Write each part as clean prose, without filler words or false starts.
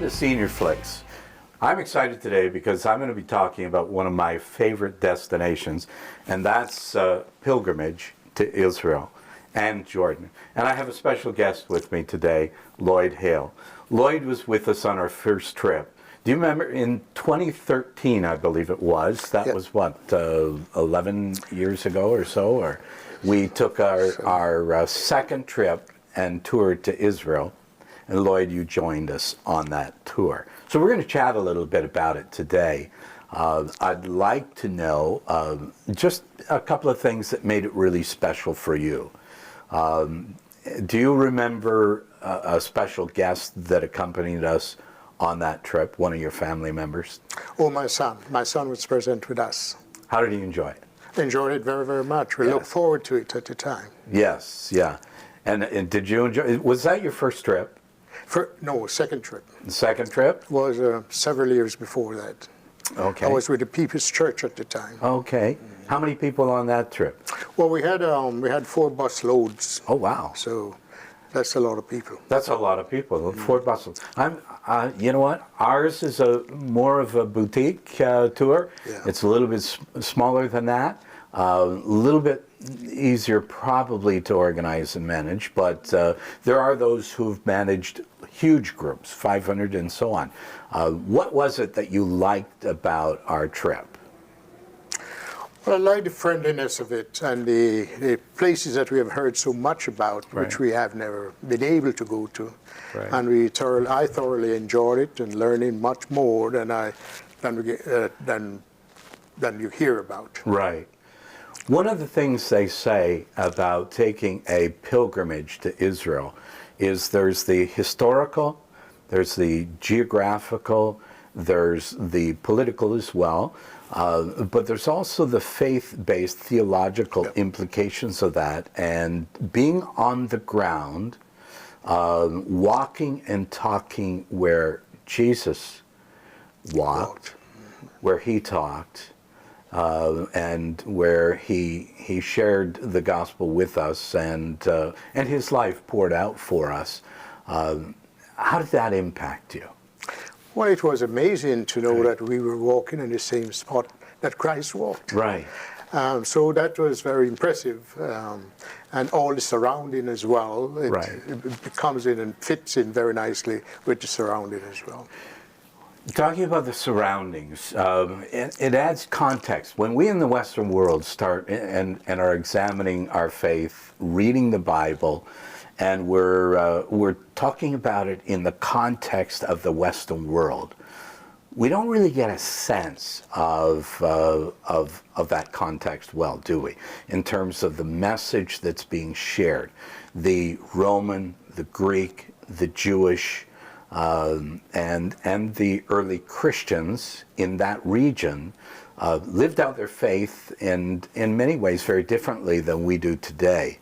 to Senior Flicks. I'm excited today because I'm going to be talking about one of my favorite destinations, and that's pilgrimage to Israel and Jordan. And I have a special guest with me today, Lloyd Hale. Lloyd was with us on our first trip. Do you remember in 2013, I believe it was, that was what, 11 years ago or so, or we took our second trip and toured to Israel. And Lloyd, you joined us on that tour. So we're going to chat a little bit about it today. I'd like to know just a couple of things that made it really special for you. Do you remember a special guest that accompanied us on that trip, one of your family members? Oh, my son. My son was present with us. How did he enjoy it? Enjoyed it very, very much. We looked forward to it at the time. Yes, yeah. And did you enjoy it? Was that your first trip? No, second trip. The second trip? Was several years before that. Okay. I was with the People's Church at the time. Okay. How many people on that trip? Well, we had 4 bus loads. Oh, wow. So that's a lot of people. That's a lot of people. 4 buses. You know what? Ours is more of a boutique tour. Yeah. It's a little bit smaller than that. A little bit easier probably to organize and manage, but there are those who've managed huge groups, 500 and so on. What was it that you liked about our trip? Well, I like the friendliness of it and the places that we have heard so much about, which we have never been able to go to. Right. And I thoroughly enjoyed it and learning much more than you hear about. Right. One of the things they say about taking a pilgrimage to Israel is there's the historical, there's the geographical, there's the political as well, but there's also the faith-based theological implications of that, and being on the ground, walking and talking where Jesus walked, where he talked, and where he shared the gospel with us, and his life poured out for us. How did that impact you? Well, it was amazing to know that we were walking in the same spot that Christ walked. Right. So that was very impressive, and all the surrounding as well. It comes in and fits in very nicely with the surrounding as well. Talking about the surroundings, it adds context. When we in the Western world start and are examining our faith, reading the Bible, and we're talking about it in the context of the Western world, we don't really get a sense of that context well, do we? In terms of the message that's being shared. The Roman, the Greek, the Jewish, and the early Christians in that region lived out their faith in many ways very differently than we do today.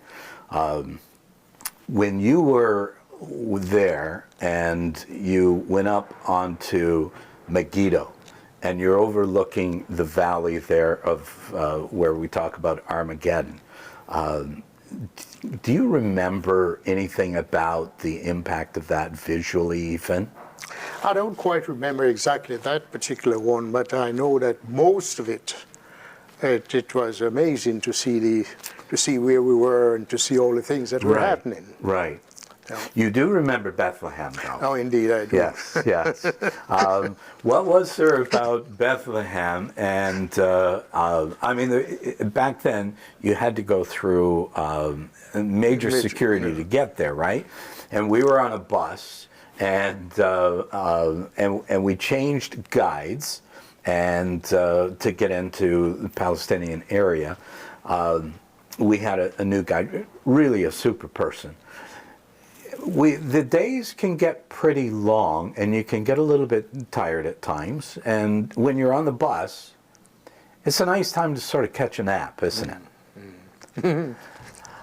When you were there and you went up onto Megiddo and you're overlooking the valley there of where we talk about Armageddon, do you remember anything about the impact of that visually even? I don't quite remember exactly that particular one, but I know that most of it was amazing to see where we were and to see all the things that were happening. Right. Yeah. You do remember Bethlehem, though. Oh, indeed, I do. Yes, yes. What was there about Bethlehem? And I mean, back then you had to go through major security to get there, right? And we were on a bus, and we changed guides, and to get into the Palestinian area, we had a new guide, really a super person. The days can get pretty long, and you can get a little bit tired at times. And when you're on the bus, it's a nice time to sort of catch a nap, isn't it?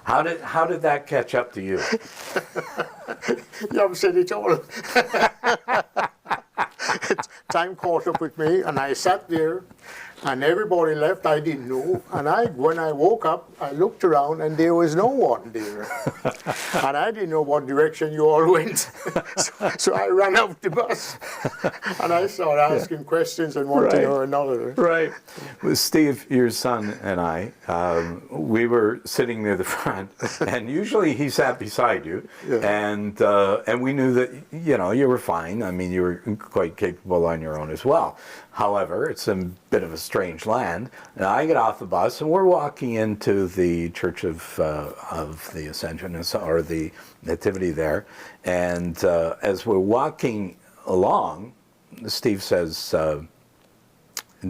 How did that catch up to you? You haven't said it all. Time caught up with me, and I sat there And everybody left, I didn't know. And when I woke up, I looked around and there was no one there. And I didn't know what direction you all went. so I ran out the bus. And I started asking questions and one thing or another. Right. Well, Steve, your son and I, we were sitting near the front, and usually he sat beside you, and we knew that, you know, you were fine. I mean, you were quite capable on your own as well. However, it's a bit of a strange land. And I get off the bus, and we're walking into the Church of the Ascension, or the Nativity there. And as we're walking along, Steve says,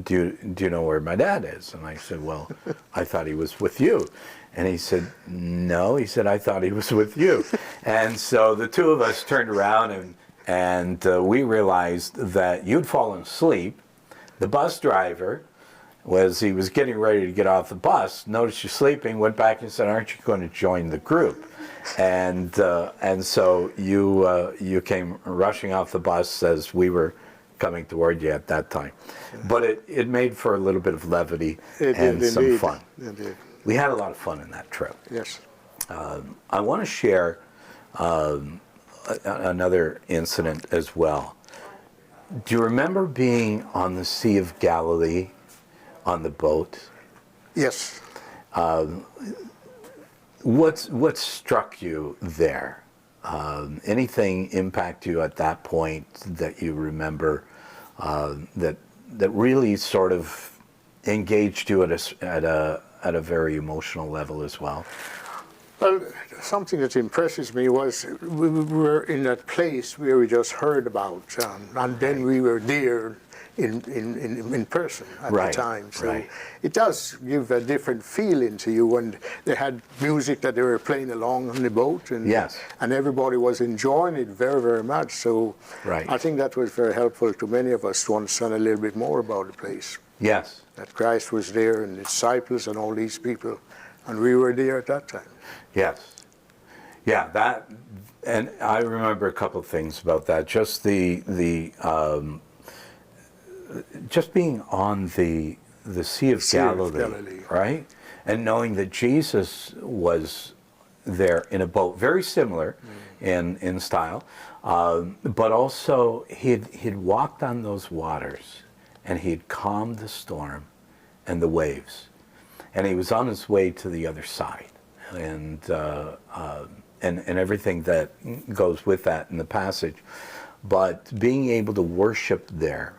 do you know where my dad is? And I said, well, I thought he was with you. And he said, no. He said, I thought he was with you. And so the two of us turned around, and we realized that you'd fallen asleep. The bus driver, he was getting ready to get off the bus, noticed you sleeping, went back and said, aren't you going to join the group? And so you came rushing off the bus as we were coming toward you at that time. But it made for a little bit of levity and some fun. Indeed. We had a lot of fun in that trip. Yes. I want to share another incident as well. Do you remember being on the Sea of Galilee on the boat? Yes. What struck you there? Anything impact you at that point that you remember that really sort of engaged you at a very emotional level as well? Well, something that impresses me was we were in that place where we just heard about, and then we were there in person at the time. So it does give a different feeling to you when they had music that they were playing along on the boat, and everybody was enjoying it very, very much. So I think that was very helpful to many of us to understand a little bit more about the place. Yes. That Christ was there, and the disciples and all these people, and we were there at that time. Yes. Yeah, that, and I remember a couple of things about that. Just just being on the Sea of Galilee, right? And knowing that Jesus was there in a boat, very similar in style, but also he'd walked on those waters, and he'd calmed the storm and the waves, and he was on his way to the other side. And everything that goes with that in the passage. But being able to worship there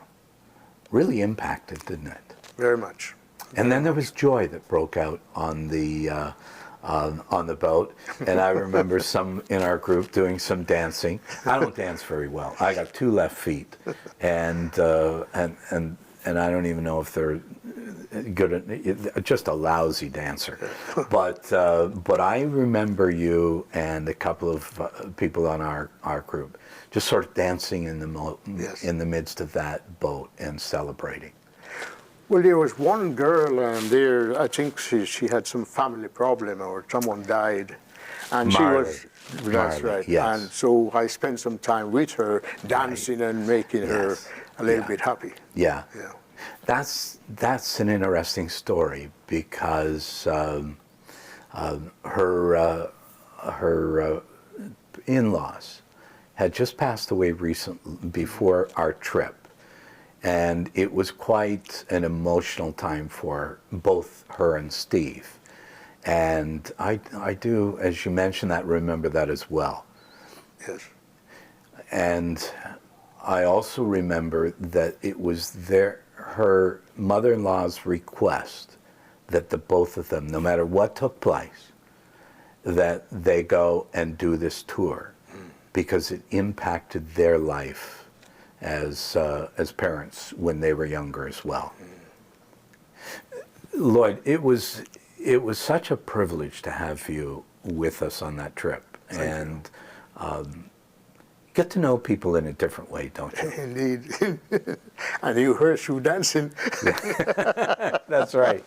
really impacted, didn't it? Very much. And then there was joy that broke out on the boat. And I remember some in our group doing some dancing. I don't dance very well. I got two left feet, and I don't even know if they're good, just a lousy dancer. But I remember you and a couple of people on our group just sort of dancing in the midst of that boat and celebrating. Well, there was one girl there, I think she had some family problem or someone died. And Marley. That's right. Yes. And so I spent some time with her, dancing and making her a little bit happy. Yeah. That's an interesting story, because her in-laws had just passed away recently before our trip, and it was quite an emotional time for both her and Steve. And I do, as you mentioned that, remember that as well. Yes. And I also remember that it was her mother-in-law's request that the both of them, no matter what took place, that they go and do this tour, because it impacted their life as parents when they were younger as well. Lloyd, it was such a privilege to have you with us on that trip. And get to know people in a different way, don't you? Indeed. And you heard she dancing. That's right.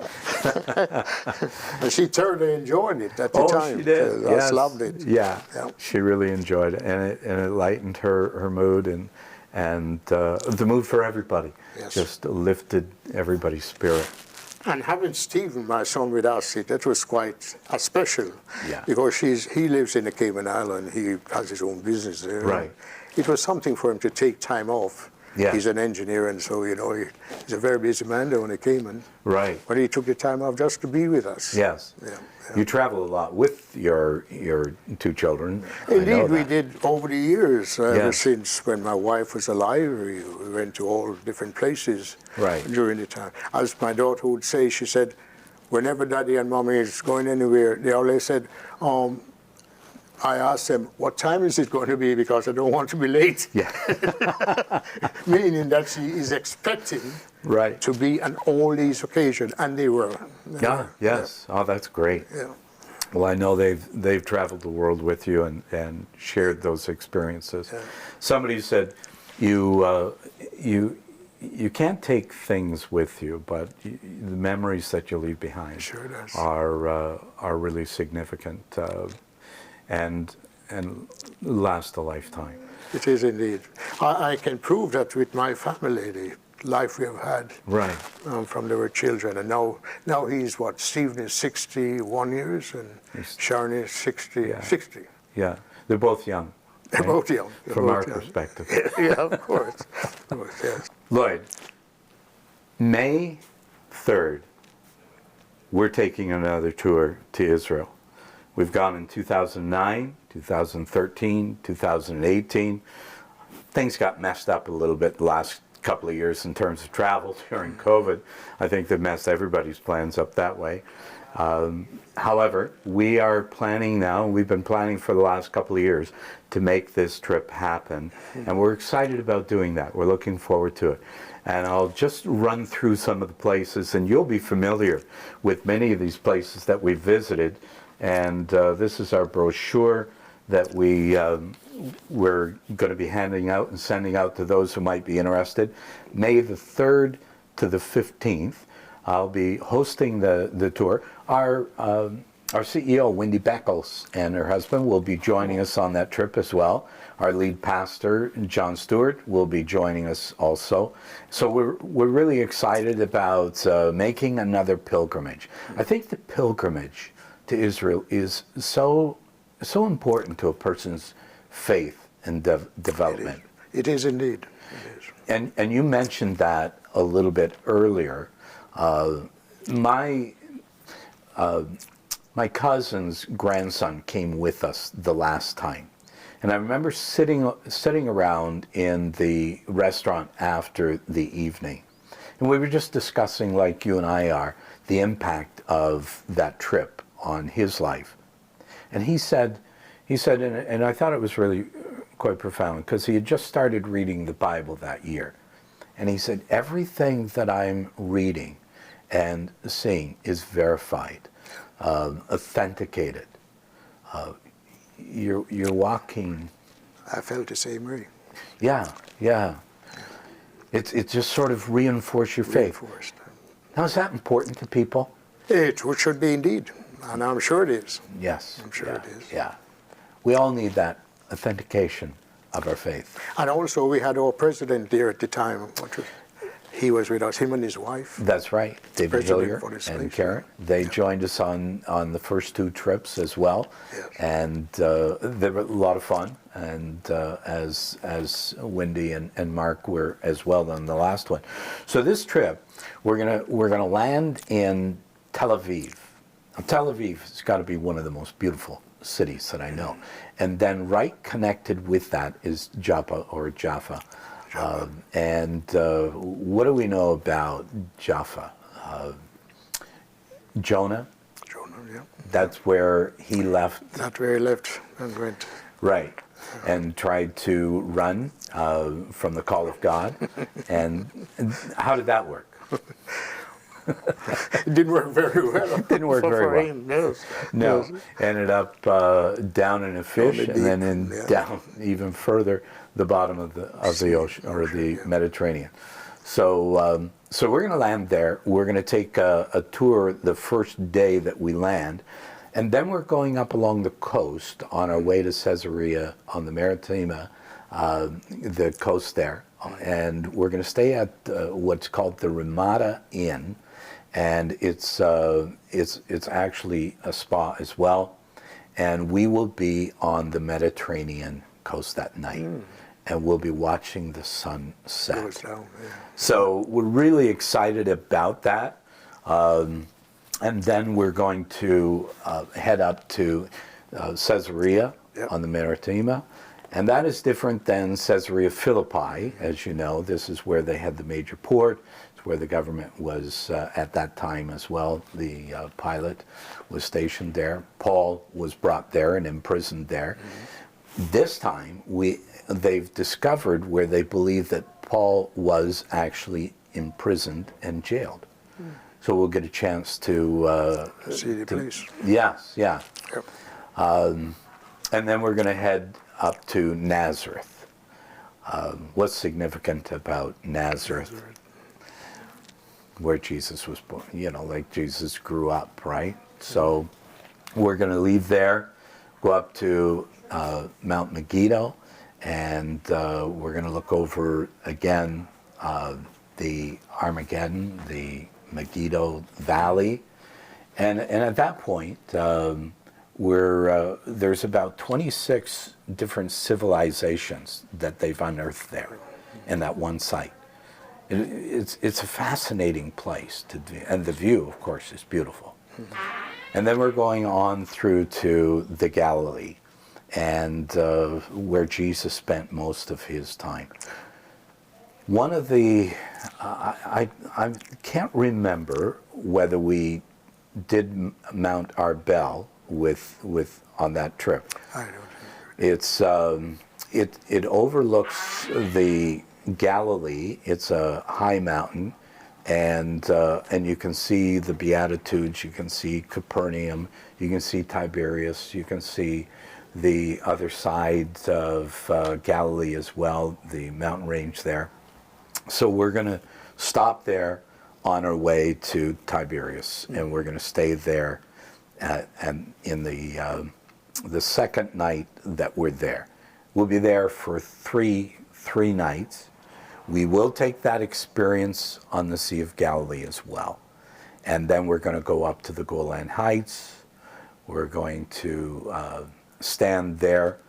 And she thoroughly enjoyed it at the time. Oh, she did. I loved it. Yeah, she really enjoyed it, and it lightened her mood, and and the mood for everybody. Yes. Just lifted everybody's spirit. And having Stephen, my son, with us, that was quite special. Yeah. Because he lives in the Cayman Island. He has his own business there. Right. It was something for him to take time off. Yeah. He's an engineer, and so, he's a very busy man down in the Cayman. Right. But he took the time off just to be with us. Yes. Yeah. You travel a lot with your two children. I know Indeed, we that. did over the years, ever Yes. since when my wife was alive. We went to all different places Right. during the time. As my daughter would say, she said, whenever Daddy and Mommy is going anywhere, they always said, I asked them, what time is it going to be, because I don't want to be late. Yeah. Meaning that she is expecting Right. to be on all these occasions, and they were. Yeah. Yes. Oh, that's great. Yeah. Well, I know they've traveled the world with you and shared those experiences. Yeah. Somebody said you can't take things with you, but the memories that you leave behind Sure does. are really significant and last a lifetime. It is indeed. I can prove that with my family, the life we have had. Right. From they were children, and now he's what? Stephen is 61 years, and Sharon is 60. Yeah. 60. Yeah. They're both young. They're right? both young. They're From both our young. perspective. Yeah, of course. Of course, yes. Lloyd, May 3rd, we're taking another tour to Israel. We've gone in 2009, 2013, 2018. Things got messed up a little bit the last couple of years in terms of travel during COVID. I think they've messed everybody's plans up that way. However, we are planning now, we've been planning for the last couple of years to make this trip happen. And we're excited about doing that. We're looking forward to it. And I'll just run through some of the places, and you'll be familiar with many of these places that we've visited. And this is our brochure that we're going to be handing out and sending out to those who might be interested. May the 3rd to the 15th, I'll be hosting the tour. Our CEO, Wendy Beckles, and her husband will be joining us on that trip as well. Our lead pastor, John Stewart, will be joining us also. So we're really excited about making another pilgrimage. I think the pilgrimage to Israel is so important to a person's faith and development. It is indeed. It is. And you mentioned that a little bit earlier. My cousin's grandson came with us the last time, and I remember sitting around in the restaurant after the evening, and we were just discussing, like you and I are, the impact of that trip on his life. And he said, and I thought it was really quite profound, because he had just started reading the Bible that year. And he said, everything that I'm reading and seeing is verified, authenticated. You're walking. I felt the same way. Yeah. It just sort of reinforced your faith. Reinforced. Now, is that important to people? It should be indeed, and I'm sure it is. Yes. I'm sure it is. Yeah. We all need that authentication of our faith. And also, we had our president there at the time. He was with us, him and his wife. That's right. David President Hillier for this and place, Karen. They joined us on the first two trips as well. Yes. And they were a lot of fun. And as Wendy and Mark were as well on the last one. So this trip, we're gonna land in Tel Aviv. Now, Tel Aviv has got to be one of the most beautiful cities that I know. And then right connected with that is Jaffa. And what do we know about Jaffa? Jonah? Jonah, yeah. That's where he left. That's where he left and went. Right. And tried to run from the call of God. And how did that work? It didn't work very well. Didn't work very for well. him, yes. No, Yes. ended up down in a fish, the and then deep, yeah. down even further, the bottom of the ocean or the yeah. Mediterranean. So we're going to land there. We're going to take a tour the first day that we land, and then we're going up along the coast on our way to Caesarea on the Maritima the coast there. And we're going to stay at what's called the Ramada Inn, and it's actually a spa as well. And we will be on the Mediterranean coast that night, and we'll be watching the sun set. Goes down, yeah. So we're really excited about that. And then we're going to head up to Caesarea on the Maritima. And that is different than Caesarea Philippi, as you know. This is where they had the major port. It's where the government was at that time as well. The pilot was stationed there. Paul was brought there and imprisoned there. This time, they've discovered where they believe that Paul was actually imprisoned and jailed. So we'll get a chance to See the place. Yes, yeah. Yep. And then we're going to head up to Nazareth. What's significant about Nazareth? Where Jesus was born, like Jesus grew up, right? So we're going to leave there, go up to Mount Megiddo, and we're going to look over again the Armageddon, the Megiddo Valley, and at that point there's about 26 different civilizations that they've unearthed there in that one site. It's a fascinating place and the view, of course, is beautiful. And then we're going on through to the Galilee, and where Jesus spent most of his time. One of the, I can't remember whether we did Mount Arbel with on that trip. I don't know. It's it overlooks the Galilee. It's a high mountain, and you can see the Beatitudes. You can see Capernaum. You can see Tiberias. You can see the other side of Galilee as well, the mountain range there. So we're going to stop there on our way to Tiberias, and we're going to stay there and in the second night that we're there. We'll be there for three nights. We will take that experience on the Sea of Galilee as well. And then we're going to go up to the Golan Heights. We're going to stand there,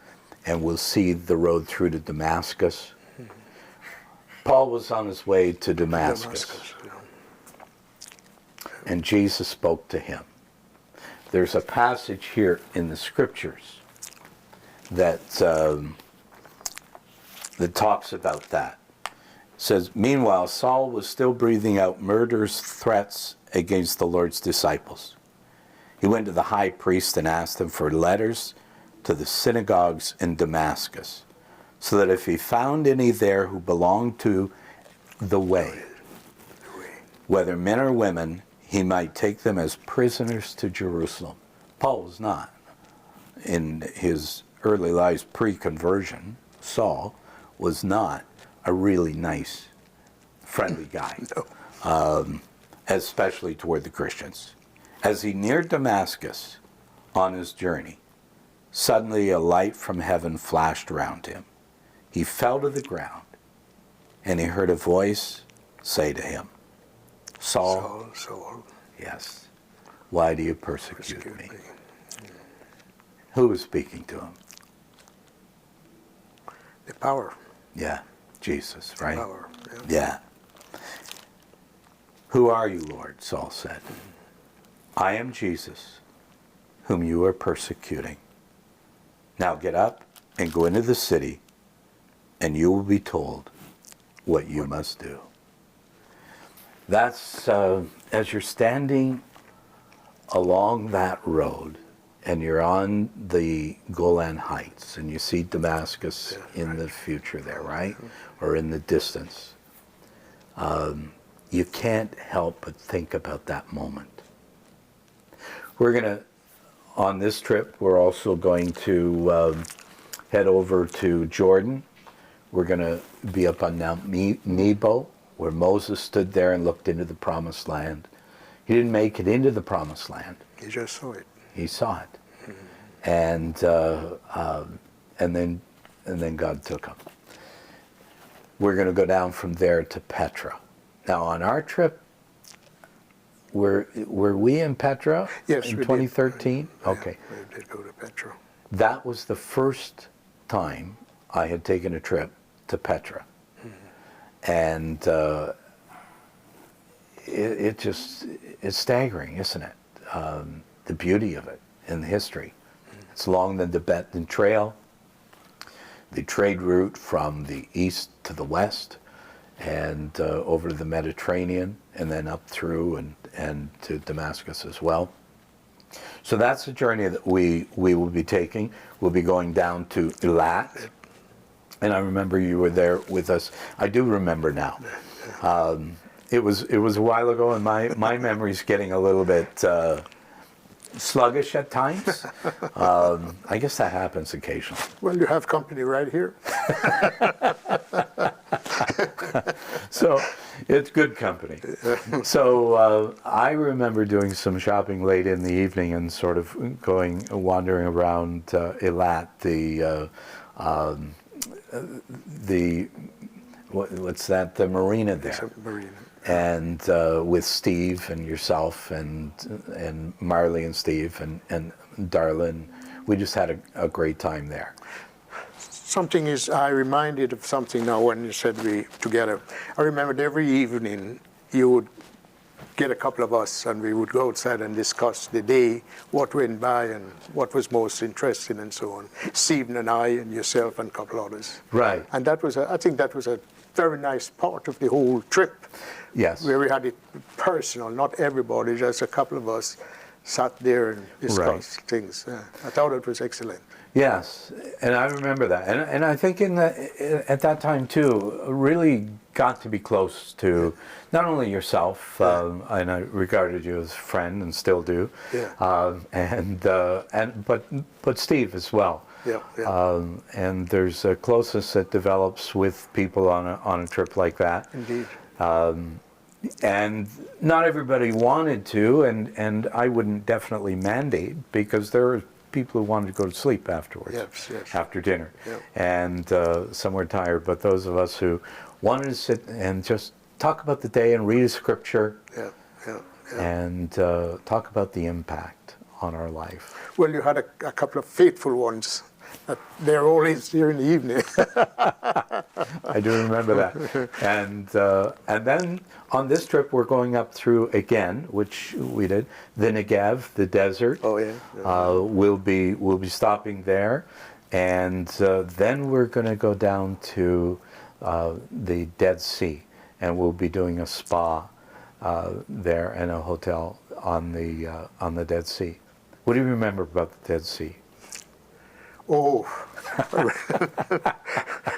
and we'll see the road through to Damascus. Paul was on his way to Damascus, and Jesus spoke to him. There's a passage here in the scriptures that talks about that. It says, meanwhile, Saul was still breathing out murderous threats against the Lord's disciples. He went to the high priest and asked him for letters to the synagogues in Damascus, so that if he found any there who belonged to the way, whether men or women, he might take them as prisoners to Jerusalem. Paul was not. In his early life pre-conversion, Saul was not a really nice, friendly guy, especially toward the Christians. As he neared Damascus on his journey, suddenly a light from heaven flashed around him. He fell to the ground, and he heard a voice say to him, Saul, Saul, yes, why do you persecute me? Who was speaking to him? The power. Yeah, Jesus, right? The power. Yeah. Who are you, Lord? Saul said. I am Jesus, whom you are persecuting. Now get up and go into the city, and you will be told what you must do. That's as you're standing along that road, and you're on the Golan Heights, and you see Damascus in the future there, right? Or in the distance. You can't help but think about that moment. We're going to, on this trip, we're also going to head over to Jordan. We're going to be up on Mount Nebo, where Moses stood there and looked into the Promised Land. He didn't make it into the Promised Land. He just saw it. He saw it. And then then God took him. We're going to go down from there to Petra. Now, on our trip, were we in Petra Yes, in we 2013? did. Okay. Yeah, we did go to Petra. That was the first time I had taken a trip to Petra. And it's staggering, isn't it? The beauty of it and the history. It's along the Tibetan Trail, the trade route from the east to the west, and over to the Mediterranean, and then up through and to Damascus as well. So that's the journey that we will be taking. We'll be going down to Eilat. And I remember you were there with us. I do remember now. It was a while ago, and my memory's getting a little bit sluggish at times. I guess that happens occasionally. Well, you have company right here. So it's good company. So I remember doing some shopping late in the evening and sort of wandering around Eilat, what's that? The marina there. It's a marina. And with Steve and yourself and Marley and Steve and Darlin, we just had a great time there. Something is, I reminded of something now when you said we together. I remembered every evening you would get a couple of us and we would go outside and discuss the day, what went by and what was most interesting and so on. Stephen and I and yourself and a couple others. Right. And that was, I think that was a very nice part of the whole trip. Yes. Where we had it personal, not everybody, just a couple of us sat there and discussed things. I thought it was excellent. Yes, and I remember that, and I think at that time too, really got to be close to not only yourself, and I regarded you as a friend and still do, but Steve as well. Yeah. And there's a closeness that develops with people on a trip like that. Indeed. And not everybody wanted to, and I wouldn't definitely mandate, because there were people who wanted to go to sleep afterwards, after dinner, and some were tired. But those of us who wanted to sit and just talk about the day and read a scripture, and talk about the impact on our life. Well, you had a couple of faithful ones. They're always here in the evening. I do remember that. And then on this trip we're going up through again, which we did, the Negev, the desert. Oh yeah. We'll be stopping there, and then we're going to go down to the Dead Sea, and we'll be doing a spa there and a hotel on the Dead Sea. What do you remember about the Dead Sea? Oh, there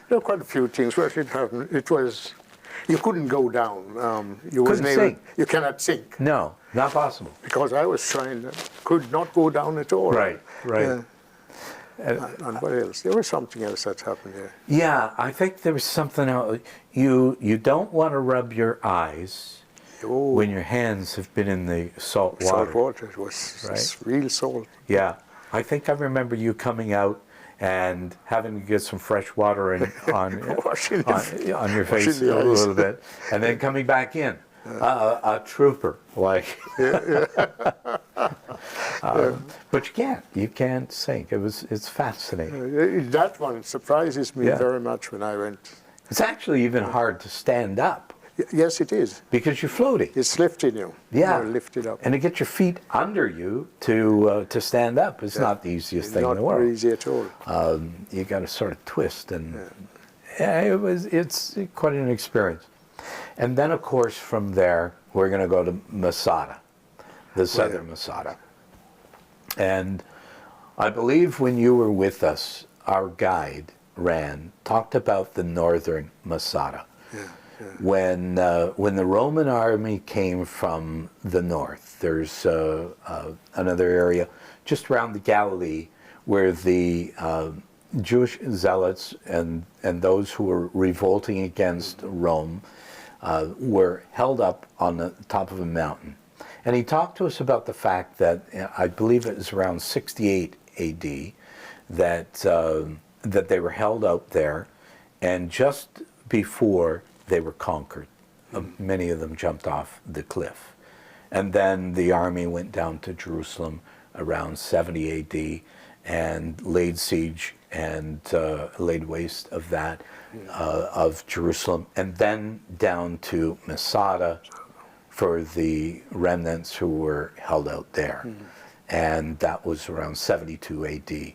were quite a few things. First, it was, you couldn't go down. You Couldn't sink. You cannot sink. No, not possible. Because I was trying, could not go down at all. Right. And what else? There was something else that happened there. Yeah, I think there was something else. You don't want to rub your eyes when your hands have been in the salt water. Salt water, it was real salt. Yeah. I think I remember you coming out and having to get some fresh water on your face a little bit, and then coming back in, a trooper, like. But you can't sink. It's fascinating. That one surprises me very much when I went. It's actually even hard to stand up. Yes, it is. Because you're floating. It's lifting you. Yeah. You're lifted up. And to get your feet under you to stand up is not the easiest thing in the world. Not easy at all. You got to sort of twist, and it's quite an experience. And then, of course, from there we're going to go to Masada, the southern Masada. And I believe when you were with us, our guide talked about the northern Masada. When the Roman army came from the north, there's another area just around the Galilee where the Jewish zealots and those who were revolting against Rome were held up on the top of a mountain. And he talked to us about the fact that, I believe it was around 68 AD, that that they were held out there, and just before they were conquered, many of them jumped off the cliff. And then the army went down to Jerusalem around 70 AD and laid siege and laid waste of that, of Jerusalem, and then down to Masada for the remnants who were held out there. And that was around 72 AD.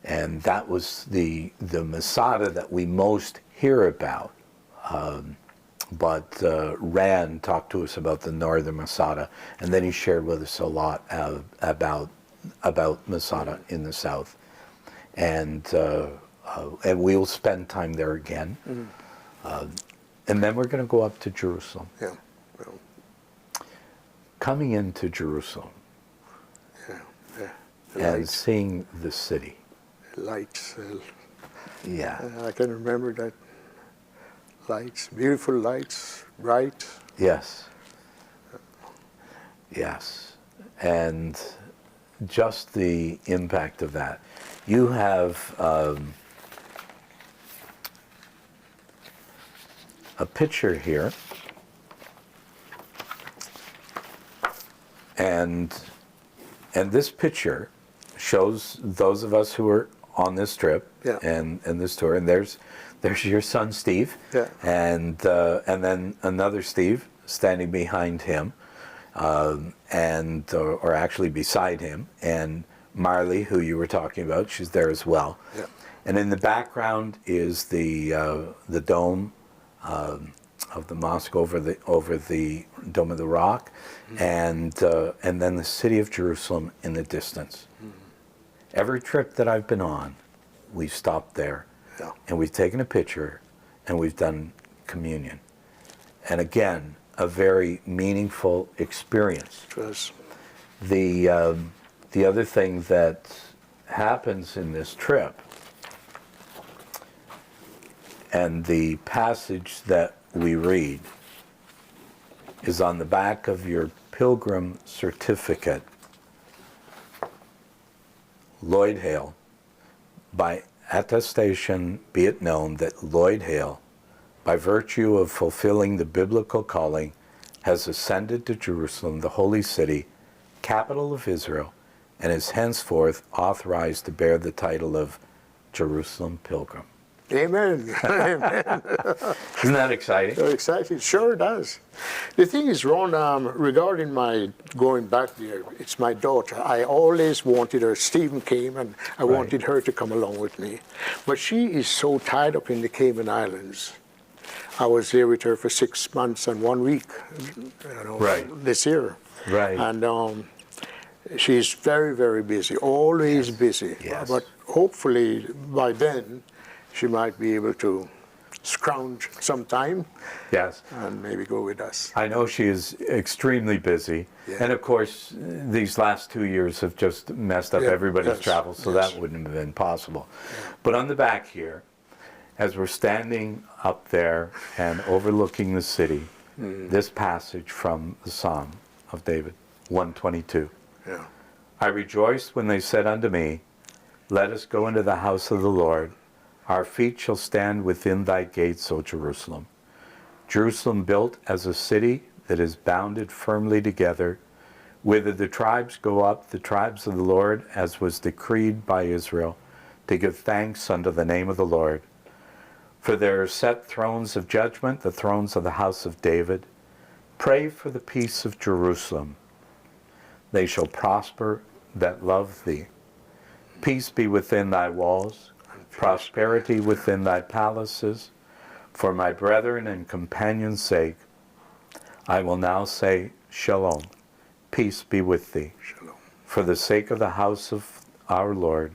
And that was the Masada that we most hear about. But Rand talked to us about the northern Masada, and then he shared with us a lot about Masada in the south. And we'll spend time there again. And then we're going to go up to Jerusalem. Yeah. Well, Coming into Jerusalem yeah. and seeing the city. Lights. Yeah. I can remember that. Lights, beautiful lights, bright. Yes. Yes. And just the impact of that. You have a picture here, and this picture shows those of us who are on this trip and this tour, and there's your son Steve, and then another Steve standing behind him, or actually beside him, and Marley, who you were talking about, she's there as well. Yeah. And in the background is the dome of the mosque over the Dome of the Rock, and then the city of Jerusalem in the distance. Every trip that I've been on, we've stopped there, and we've taken a picture, and we've done communion. And again, a very meaningful experience. Yes. The other thing that happens in this trip, and the passage that we read, is on the back of your pilgrim certificate. Lloyd Hale, by attestation be it known that Lloyd Hale, by virtue of fulfilling the biblical calling, has ascended to Jerusalem, the holy city, capital of Israel, and is henceforth authorized to bear the title of Jerusalem Pilgrim. Amen. Amen. Isn't that exciting? So excited. Sure does. The thing is, Ron, regarding my going back there, it's my daughter. I always wanted her. Stephen came, and I wanted her to come along with me. But she is so tied up in the Cayman Islands. I was there with her for 6 months and 1 week, this year. Right. And she's very, very busy, always busy. Yes. But hopefully by then, she might be able to scrounge some time. Yes. And maybe go with us. I know she is extremely busy. Yeah. And of course, these last 2 years have just messed up everybody's travel, so that wouldn't have been possible. Yeah. But on the back here, as we're standing up there and overlooking the city, this passage from the Psalm of David, 122. Yeah. I rejoiced when they said unto me, let us go into the house of the Lord. Our feet shall stand within thy gates, O Jerusalem. Jerusalem built as a city that is bounded firmly together, whither the tribes go up, the tribes of the Lord, as was decreed by Israel, to give thanks unto the name of the Lord. For there are set thrones of judgment, the thrones of the house of David. Pray for the peace of Jerusalem. They shall prosper that love thee. Peace be within thy walls, prosperity within thy palaces. For my brethren and companions' sake, I will now say, Shalom. Peace be with thee. Shalom. For the sake of the house of our Lord,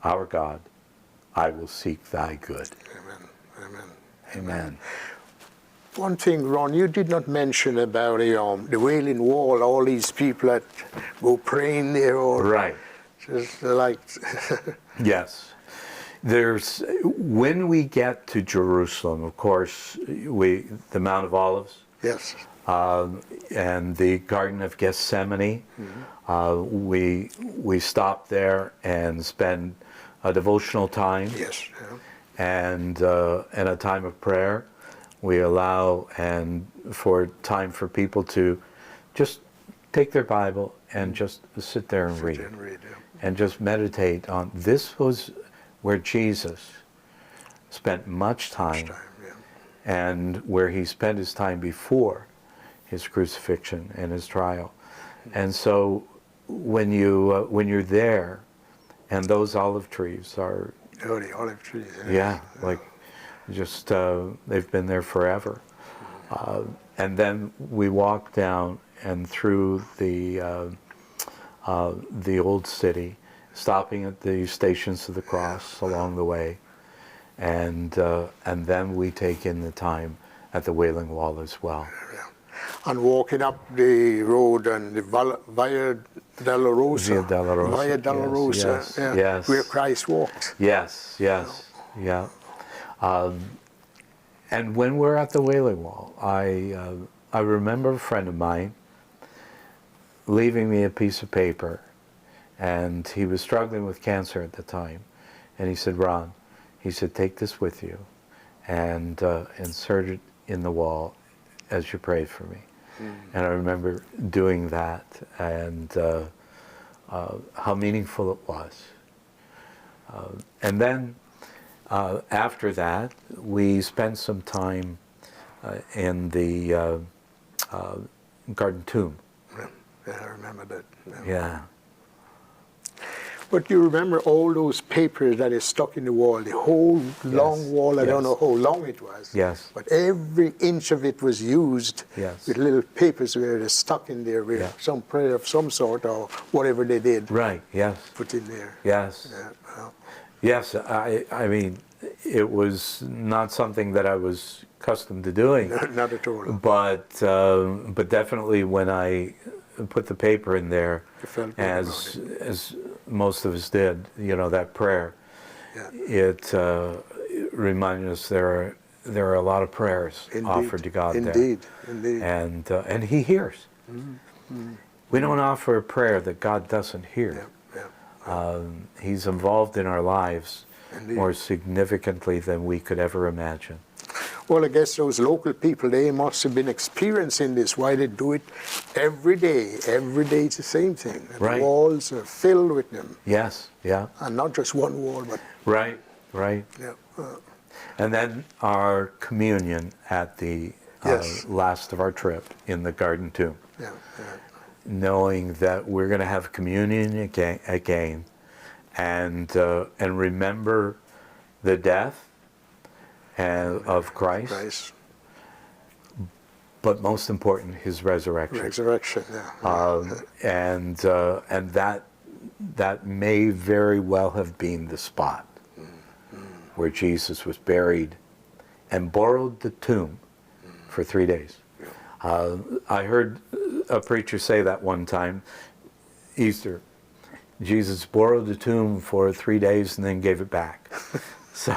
our God, I will seek thy good. Amen. Amen. Amen. One thing, Ron, you did not mention about the Wailing Wall, all these people that go praying there. Or Right. Just like... Yes. When we get to Jerusalem, of course, the Mount of Olives. Yes. And the Garden of Gethsemane. We stop there and spend a devotional time, Yes. Yeah. and a time of prayer. We allow for time for people to just take their Bible and just sit there and read, and just meditate on. This was where Jesus spent much time, and where he spent his time before his crucifixion and his trial. And so when you're there, and those olive trees are, the olive trees. yeah, like just they've been there forever. And then we walk down and through the old city, stopping at the Stations of the Cross along the way, and then we take in the time at the Wailing Wall as well. And walking up the road and the Via Dolorosa. Via Dolorosa. Yes, yeah, yes. where Christ walked. Yes, yeah. And when we're at the Wailing Wall, I remember a friend of mine leaving me a piece of paper, and he was struggling with cancer at the time, and he said, Ron, he said, take this with you and insert it in the wall as you pray for me. And I remember doing that, and how meaningful it was. And then after that, we spent some time in the Garden Tomb. Yeah, I remember that. Yeah. But you remember all those papers that is stuck in the wall, the whole long wall, I don't know how long it was. Yes. But every inch of it was used with little papers where they're stuck in there with some prayer of some sort or whatever they did. Right, yes. Put in there. Yes. Yeah. Yes, I mean, it was not something that I was accustomed to doing. Not at all. But definitely when I put the paper in there, as most of us did, that prayer, it reminded us there are a lot of prayers offered to God there. Indeed. And he hears. We don't offer a prayer that God doesn't hear. He's involved in our lives more significantly than we could ever imagine. Well, I guess those local people, they must have been experiencing this. Why they do it every day. Every day it's the same thing. And Right. the walls are filled with them. Yes, yeah. And not just one wall, but... Right. Yeah. And then our communion at the last of our trip in the Garden Tomb. Yeah. Knowing that we're going to have communion again and remember the death of Christ, but most important, his resurrection. And that may very well have been the spot where Jesus was buried and borrowed the tomb for 3 days. I heard a preacher say that one time, Easter, Jesus borrowed the tomb for 3 days and then gave it back. So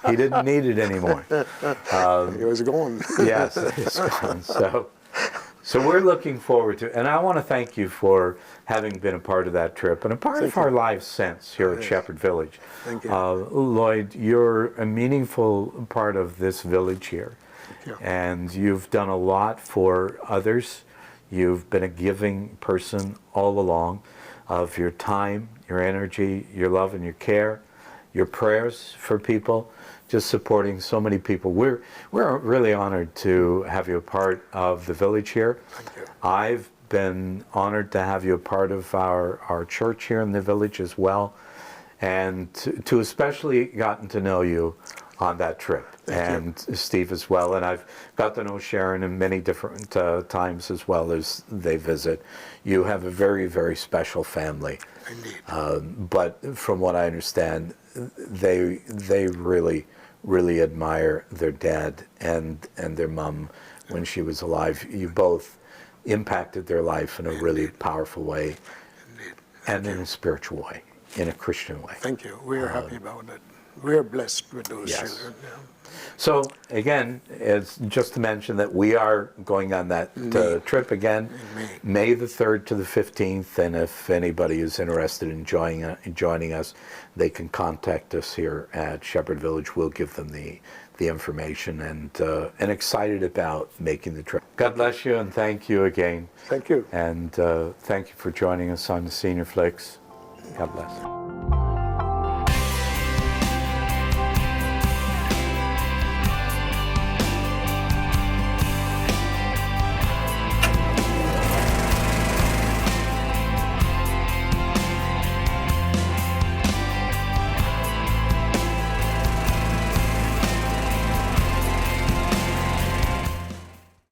he didn't need it anymore. It was gone. Yes, it's gone. So we're looking forward to it. And I want to thank you for having been a part of that trip and a part of our lives since here at Shepherd Village. Thank you. Lloyd, you're a meaningful part of this village here. And you've done a lot for others. You've been a giving person all along of your time, your energy, your love and your care, your prayers for people, just supporting so many people. We're really honored to have you a part of the village here. Thank you. I've been honored to have you a part of our church here in the village as well, and to especially gotten to know you on that trip. And Steve as well, and I've got to know Sharon in many different times as well as they visit. You have a very, very special family. Indeed. But from what I understand, they really, really admire their dad and their mom when she was alive. You both impacted their life in a really powerful way, and in a spiritual way, in a Christian way. Thank you. We're happy about it. We're blessed with those children. Yeah. So again, it's just to mention that we are going on that trip again, May the 3rd to the 15th, and if anybody is interested in joining us, they can contact us here at Shepherd Village. We'll give them the information, and excited about making the trip. God bless you, and thank you again. Thank you. And thank you for joining us on the Senior Flicks. God bless.